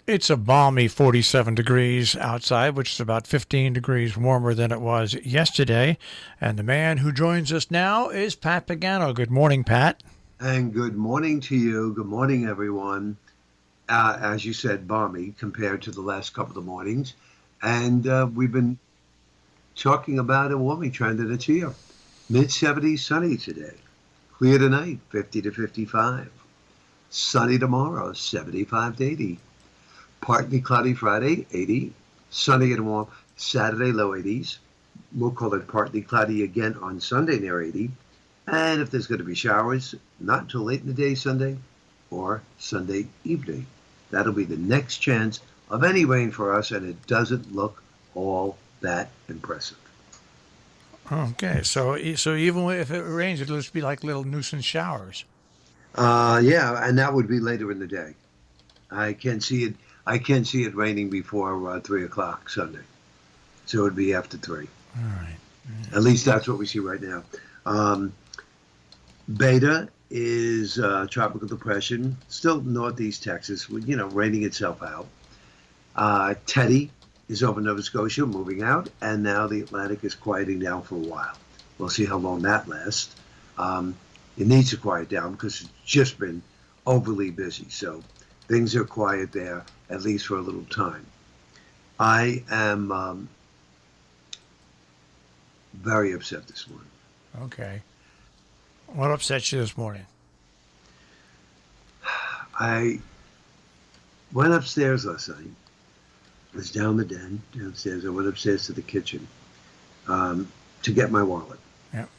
It's a balmy 47 degrees outside, which is about 15 degrees warmer than it was yesterday. And the man who joins us now is Pat Pagano. Good morning, Pat. And good morning to you. Good morning, everyone. As you said, balmy compared to the last couple of mornings. And we've been talking about a warming trend, and it's here. Mid 70s, sunny today. Clear tonight, 50 to 55. Sunny tomorrow, 75 to 80. Partly cloudy Friday, 80. Sunny and warm Saturday, low 80s. We'll call it partly cloudy again on Sunday, near 80. And if there's going to be showers, not until late in the day Sunday or Sunday evening. That'll be the next chance of any rain for us, and it doesn't look all that impressive. Okay, so even if it rains, it'll just be like little nuisance showers. Yeah, and that would be later in the day. I can't see it. I can't see it raining before 3 o'clock Sunday, so it would be after 3. All right. At least that's what we see right now. Beta is tropical depression, still northeast Texas, raining itself out. Teddy is over Nova Scotia, moving out, and now the Atlantic is quieting down for a while. We'll see how long that lasts. It needs to quiet down because it's just been overly busy. So things are quiet there, at least for a little time. I am very upset this morning. Okay. What upset you this morning? I went upstairs last night. I was downstairs. I went upstairs to the kitchen to get my wallet. Yep.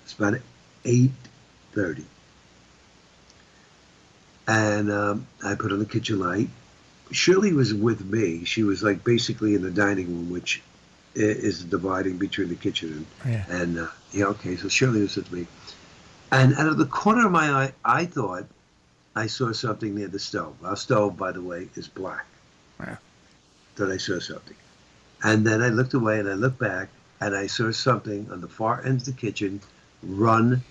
It's about 8:30. And I put on the kitchen light. Shirley was with me. She was like basically in the dining room, which is dividing between the kitchen and okay, so Shirley was with me. And out of the corner of my eye, I thought I saw something near the stove. Our stove, by the way, is black. Yeah. Thought I saw something. And then I looked away and I looked back and I saw something on the far end of the kitchen run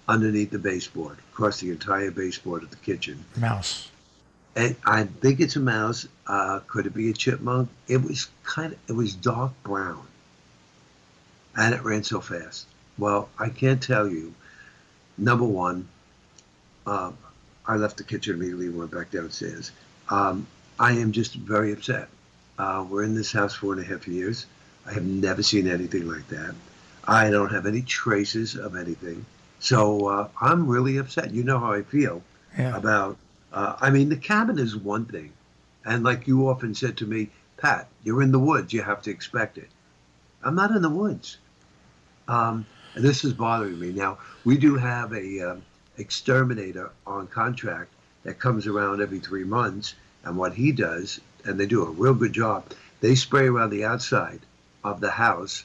underneath the baseboard, across the entire baseboard of the kitchen. Mouse. And I think it's a mouse. Could it be a chipmunk? It was dark brown. And it ran so fast. Well, I can't tell you. Number one, I left the kitchen immediately and went back downstairs. I am just very upset. We're in this house 4.5 years. I have never seen anything like that. I don't have any traces of anything. So I'm really upset. You know how I feel about, the cabin is one thing. And like you often said to me, Pat, you're in the woods. You have to expect it. I'm not in the woods. And this is bothering me. Now, we do have a exterminator on contract that comes around every 3 months. And what he does, and they do a real good job, they spray around the outside of the house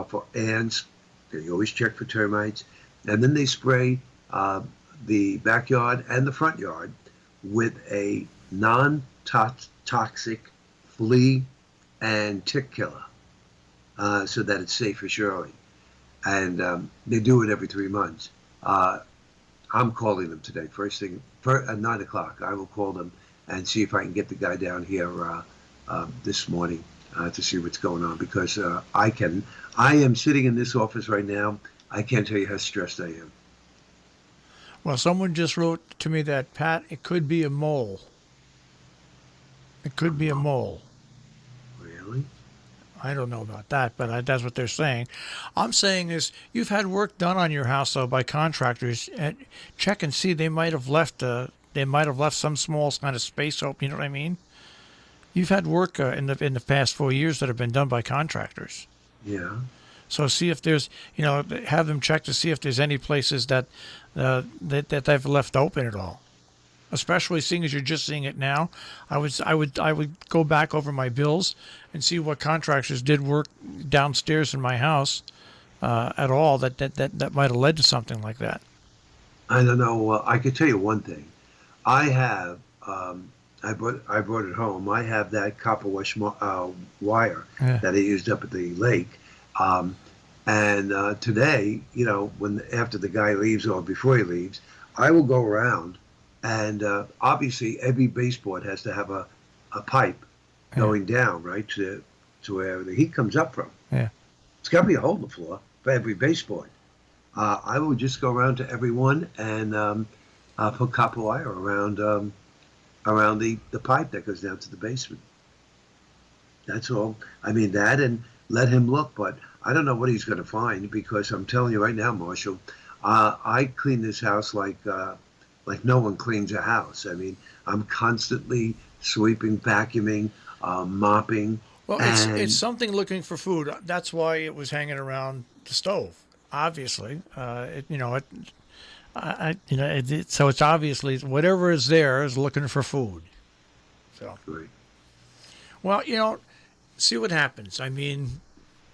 for ants. They always check for termites. And then they spray the backyard and the front yard with a non-toxic flea and tick killer so that it's safe for Shirley. And they do it every 3 months. I'm calling them today, first thing, at 9 o'clock. I will call them and see if I can get the guy down here this morning to see what's going on, because I am sitting in this office right now. I can't tell you how stressed I am. Well, someone just wrote to me that, Pat, it could be a mole. It could be a mole. Really? I don't know about that, but that's what they're saying. I'm saying is you've had work done on your house, though, by contractors. And check and see. They might have left some small kind of space open. You know what I mean? You've had work in the past 4 years that have been done by contractors. Yeah. So see if there's, have them check to see if there's any places that they've left open at all. Especially seeing as you're just seeing it now, I would go back over my bills and see what contractors did work downstairs in my house at all that might have led to something like that. I don't know. I could tell you one thing. I have. I brought it home. I have that copper wire that I used up at the lake. And today, after the guy leaves or before he leaves, I will go around, and obviously every baseboard has to have a a pipe Yeah. going down right to where the heat comes up from. Yeah. It's got to be a hole in the floor for every baseboard. I would just go around to every one and put copper wire around the pipe that goes down to the basement. That's all. I mean that, and let him look, but I don't know what he's going to find because I'm telling you right now, Marshall, I clean this house like no one cleans a house. I mean, I'm constantly sweeping, vacuuming, mopping, Well, it's and something looking for food. That's why it was hanging around the stove. Obviously, so it's obviously whatever is there is looking for food. So, right. well, see what happens. I mean,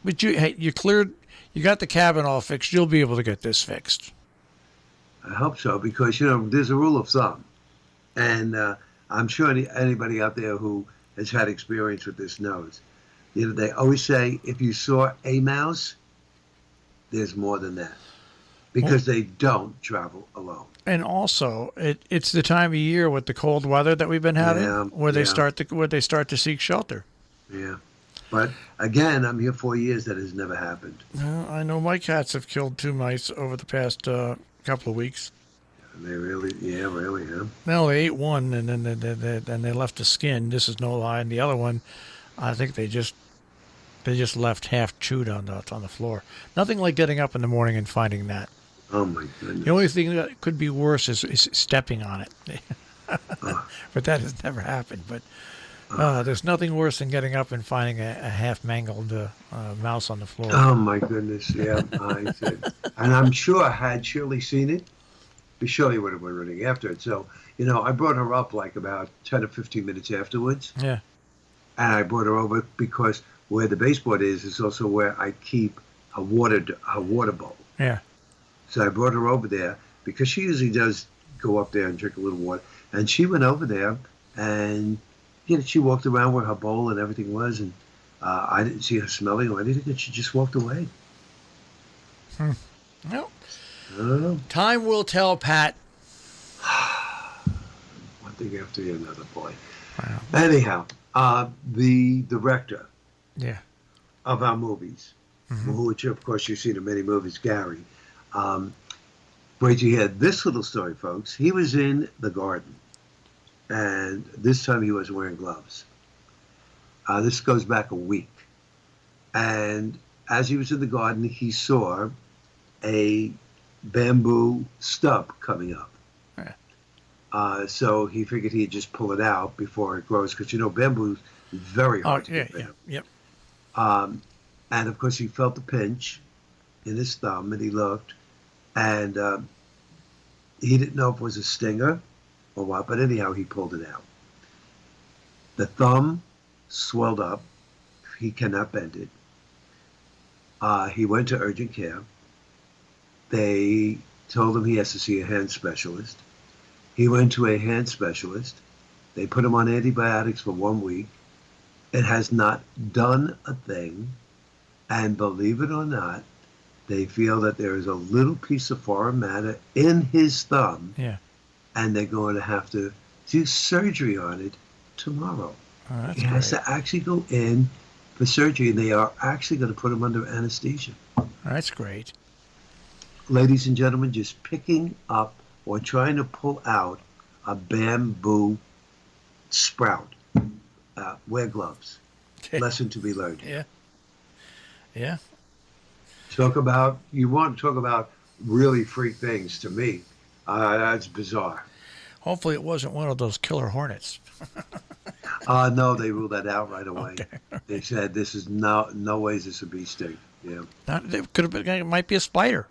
but you cleared, you got the cabin all fixed. You'll be able to get this fixed. I hope so because there's a rule of thumb, and I'm sure anybody out there who has had experience with this knows. They always say if you saw a mouse, there's more than that because they don't travel alone. And also, it's the time of year with the cold weather that we've been having, Yeah, where they yeah. start to seek shelter. Yeah, but again, I'm here 4 years. That has never happened. I know my cats have killed 2 mice over the past couple of weeks. And they really, yeah, really, huh? Well, they ate one, and then they left the skin. This is no lie. And the other one, I think they just left half chewed on the floor. Nothing like getting up in the morning and finding that. Oh my goodness. The only thing that could be worse is stepping on it. But that has never happened. But there's nothing worse than getting up and finding a half mangled mouse on the floor. Oh my goodness. Yeah, I said, and I'm sure had Shirley seen it, Shirley would have been running after it. So I brought her up like about 10 or 15 minutes afterwards, Yeah. and I brought her over because where the baseboard is also where I keep a water bowl. Yeah. So I brought her over there because she usually does go up there and drink a little water. And she went over there and she walked around where her bowl and everything was. And I didn't see her smelling or anything. And she just walked away. Well, Oh, time will tell, Pat. one thing after another, boy. Wow. Anyhow, the director Yeah. of our movies, Mm-hmm. which of course you've seen in many movies, Gary. Wait till you hear this little story, folks. He was in the garden, and this time he wasn't wearing gloves. This goes back a week, and as he was in the garden, he saw a bamboo stub coming up. Yeah. So he figured he'd just pull it out before it grows, because bamboo is very hard to get yeah. bent. Yep. And of course, he felt the pinch in his thumb, and he looked, and he didn't know if it was a stinger or what, but anyhow, he pulled it out. The thumb swelled up. He cannot bend it. He went to urgent care. They told him he has to see a hand specialist. He went to a hand specialist. They put him on antibiotics for 1 week. It has not done a thing. And believe it or not, they feel that there is a little piece of foreign matter in his thumb. Yeah. And they're going to have to do surgery on it tomorrow. Oh, that's He has great. to actually go in for surgery, and they are actually going to put him under anesthesia. That's great. Ladies and gentlemen, just picking up or trying to pull out a bamboo sprout. Wear gloves. Lesson to be learned. Yeah. Yeah. You want to talk about really freak things to me. That's bizarre. Hopefully, it wasn't one of those killer hornets. No, they ruled that out right away. Okay. They said this is no ways this a bee sting. Yeah. It could have been. It might be a spider.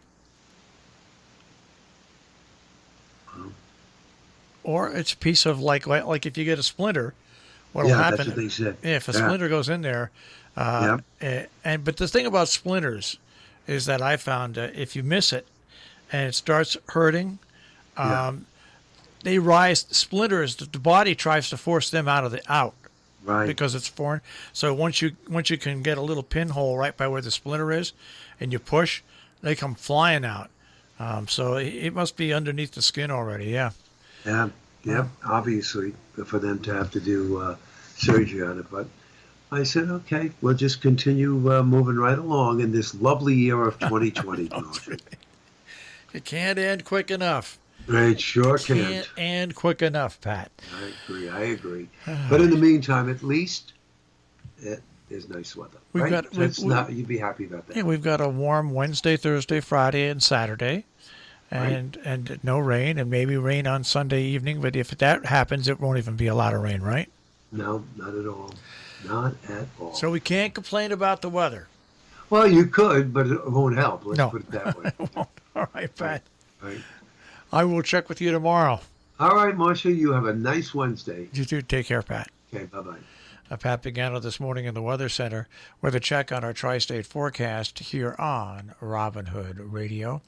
Or it's a piece of like if you get a splinter, what'll Yeah, happen? that's what they said. If a Yeah. splinter goes in there, but the thing about splinters is that I found if you miss it and it starts hurting, they rise. Splinters, the body tries to force them out Right. because it's foreign. So once you can get a little pinhole right by where the splinter is, and you push, they come flying out. So it must be underneath the skin already. Yeah. Yeah, yeah. Obviously, for them to have to do surgery on it. But I said, okay, we'll just continue moving right along in this lovely year of 2020. It can't end quick enough. It sure Can't can't. end quick enough, Pat. I agree. I agree. But in the meantime, at least it is nice weather. We've Right? got- That's we- not. You'd be happy about that. Yeah, we've got a warm Wednesday, Thursday, Friday, and Saturday, and no rain, and maybe rain on Sunday evening. But if that happens, it won't even be a lot of rain, right? No, not at all. Not at all. So we can't complain about the weather. Well, you could, but it won't help. Let's No. put it that way. All right, Pat. Right. I will check with you tomorrow. All right, Marcia, you have a nice Wednesday. You too. Take care, Pat. Okay, bye-bye. Pat Pagano this morning in the Weather Center with a check on our tri-state forecast here on Robin Hood Radio.